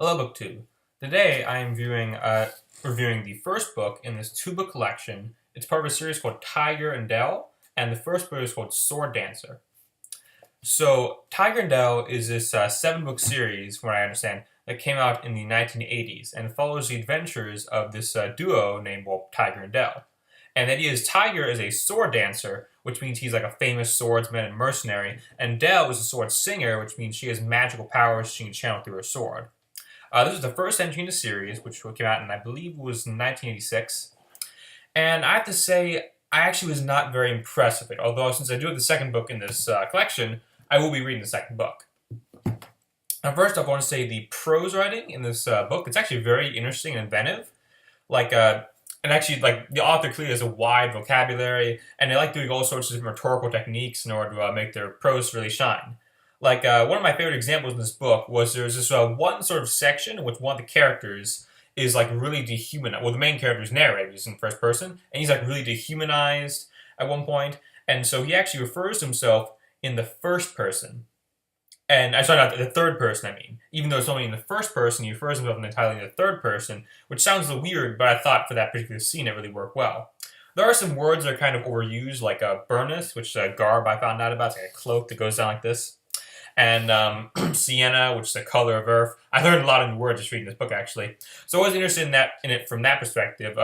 Hello, BookTube. Today I am reviewing the first book in this two-book collection. It's part of a series called Tiger and Dell, and the first book is called Sword Dancer. So, Tiger and Dell is this seven-book series, from what I understand, that came out in the 1980s, and follows the adventures of this duo named, Tiger and Dell. And the idea is Tiger is a sword dancer, which means he's like a famous swordsman and mercenary, and Dell is a sword singer, which means she has magical powers she can channel through her sword. This was the first entry in the series, which came out in, I believe, was 1986. And I have to say, I actually was not very impressed with it. Although, since I do have the second book in this collection, I will be reading the second book. Now, first off, I want to say the prose writing in this book, it's actually very interesting and inventive. And actually, the author clearly has a wide vocabulary, and they like doing all sorts of different rhetorical techniques in order to make their prose really shine. One of my favorite examples in this book was there's this one sort of section in which one of the characters is really dehumanized. Well, the main character is narrated, he's in first person, and he's really dehumanized at one point, and so he actually refers to himself in the first person. And I'm sorry, not the third person, I mean. Even though it's only in the first person, he refers to himself entirely in the third person, which sounds a little weird, but I thought for that particular scene it really worked well. There are some words that are kind of overused, like burnous, which is a garb I found out about. It's like a cloak that goes down like this. And sienna, which is the color of earth. I learned a lot of new words just reading this book, actually. So I was interested in it from that perspective.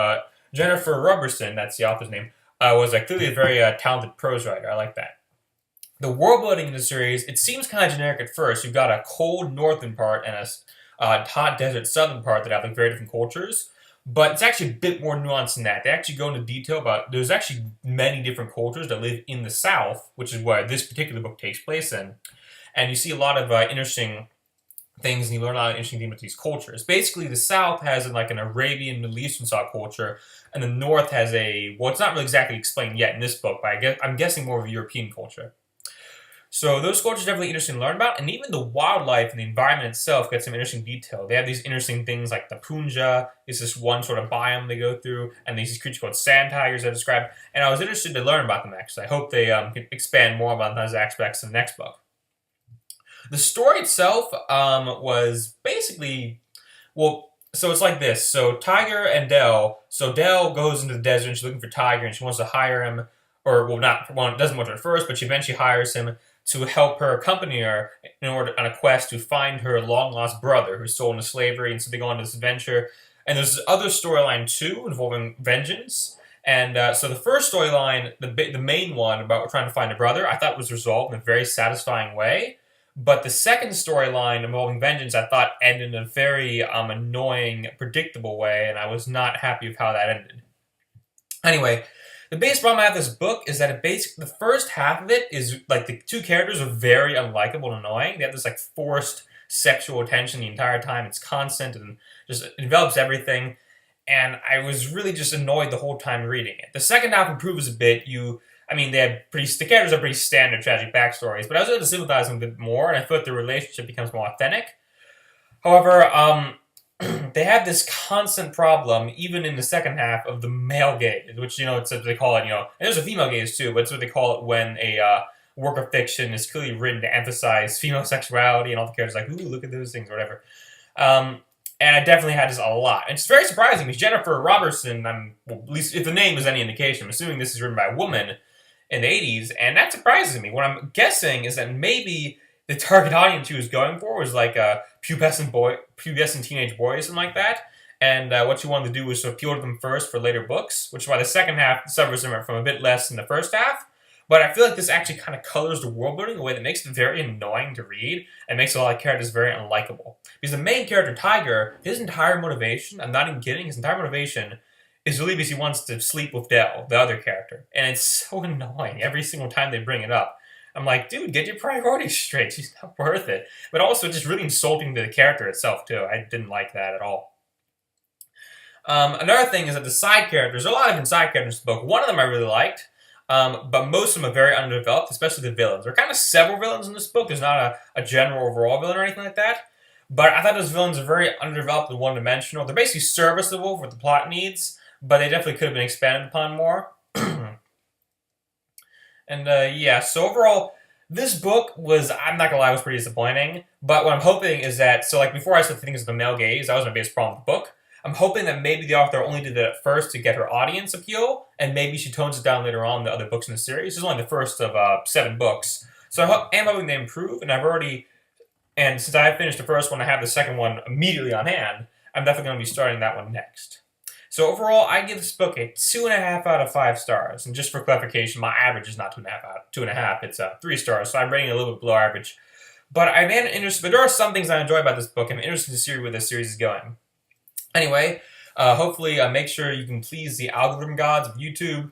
Jennifer Robertson, that's the author's name, was clearly a very talented prose writer. I like that. The world building in the series, it seems kind of generic at first. You've got a cold northern part and a hot desert southern part that have very different cultures. But it's actually a bit more nuanced than that. They actually go into detail about there's actually many different cultures that live in the South, which is where this particular book takes place in. And you see a lot of interesting things, and you learn a lot of interesting things about these cultures. Basically, the South has an Arabian, Middle Eastern style culture, and the North has it's not really exactly explained yet in this book, but I'm guessing more of a European culture. So those cultures are definitely interesting to learn about, and even the wildlife and the environment itself gets some interesting detail. They have these interesting things like the punja, is this one sort of biome they go through, and these creatures called sand tigers I described, and I was interested to learn about them actually. I hope they can expand more about those aspects in the next book. The story itself was basically, so it's like this. So Tiger and Dell, so Dell goes into the desert and she's looking for Tiger and she wants to hire him, doesn't want to at first, but she eventually hires him to help her accompany her on a quest to find her long-lost brother who's sold into slavery, and so they go on this adventure. And there's this other storyline too involving vengeance. And so the first storyline, the main one about trying to find a brother, I thought was resolved in a very satisfying way. But the second storyline involving vengeance, I thought ended in a very annoying, predictable way, and I was not happy with how that ended. Anyway, the biggest problem I have with this book is that the first half of it is the two characters are very unlikable and annoying. They have this forced sexual attention the entire time. It's constant and just it develops everything. And I was really just annoyed the whole time reading it. The second half improves a bit. The characters have pretty standard tragic backstories, but I was able to sympathize with them a bit more, and I feel like the relationship becomes more authentic. However, they have this constant problem, even in the second half, of the male gaze, which, it's what they call it, and there's a female gaze too, but it's what they call it when a work of fiction is clearly written to emphasize female sexuality, and all the characters are like, ooh, look at those things, or whatever. And I definitely had this a lot. And it's very surprising because Jennifer Robertson, at least if the name is any indication, I'm assuming this is written by a woman in the 80s, and that surprises me. What I'm guessing is that maybe the target audience she was going for was pubescent teenage boys, something like that. And what she wanted to do was to appeal to them first for later books, which is why the second half suffers from a bit less than the first half. But I feel like this actually kind of colors the world building in a way that makes it very annoying to read and makes a lot of characters very unlikable. Because the main character, Tiger, his entire motivation, I'm not even kidding, his entire motivation is really because he wants to sleep with Dell, the other character. And it's so annoying every single time they bring it up. I'm like, dude, get your priorities straight. She's not worth it. But also just really insulting to the character itself, too. I didn't like that at all. Another thing is that the side characters, there are a lot of different side characters in the book. One of them I really liked. But most of them are very underdeveloped, especially the villains. There are kind of several villains in this book. There's not a general overall villain or anything like that. But I thought those villains are very underdeveloped and one-dimensional. They're basically serviceable for what the plot needs, but they definitely could have been expanded upon more. And so overall, This book was, I'm not gonna lie, was pretty disappointing. But what I'm hoping is that, so like before I said things with the male gaze, that was my biggest problem with the book. I'm hoping that maybe the author only did that at first to get her audience appeal, and maybe she tones it down later on in the other books in the series. This is only the first of 7 books. So I'm hoping they improve, and and since I have finished the first one, I have the second one immediately on hand. I'm definitely going to be starting that one next. So overall, I give this book a 2.5 out of 5 stars. And just for clarification, my average is not 2.5. It's 3 stars. So I'm rating it a little bit below average. But I'm interested. But there are some things I enjoy about this book. I'm interested to see where this series is going. Anyway, hopefully, make sure you can please the algorithm gods of YouTube